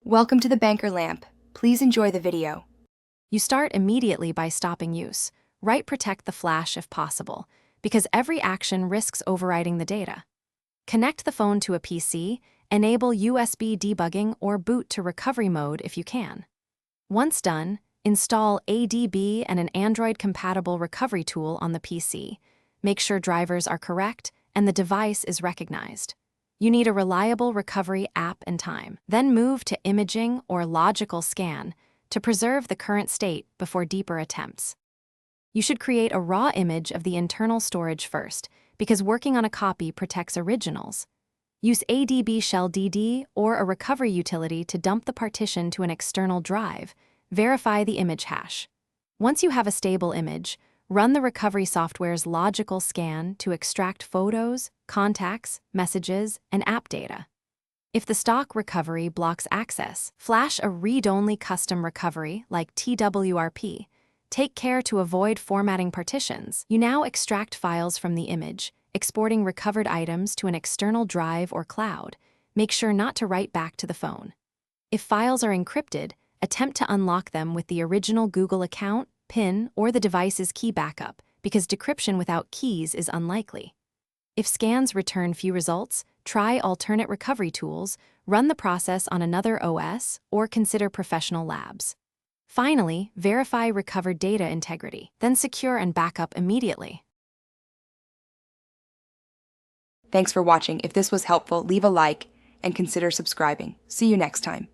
Welcome to the Banker Lamp. Please enjoy the video. You start immediately by stopping use. Write protect the flash if possible, because every action risks overwriting the data. Connect the phone to a PC, enable USB debugging or boot to recovery mode if you can. Once done, install ADB and an Android-compatible recovery tool on the PC. Make sure drivers are correct and the device is recognized. You need a reliable recovery app and time. Then move to imaging or logical scan to preserve the current state before deeper attempts. You should create a raw image of the internal storage first, because working on a copy protects originals. Use ADB Shell DD or a recovery utility to dump the partition to an external drive. Verify the image hash. Once you have a stable image, run the recovery software's logical scan to extract photos, contacts, messages, and app data. If the stock recovery blocks access, flash a read-only custom recovery like TWRP. Take care to avoid formatting partitions. You now extract files from the image, exporting recovered items to an external drive or cloud. Make sure not to write back to the phone. If files are encrypted, attempt to unlock them with the original Google account, PIN, or the device's key backup, because decryption without keys is unlikely. If scans return few results, try alternate recovery tools, run the process on another OS, or consider professional labs. Finally, verify recovered data integrity, then secure and backup immediately. Thanks for watching. If this was helpful, leave a like and consider subscribing. See you next time.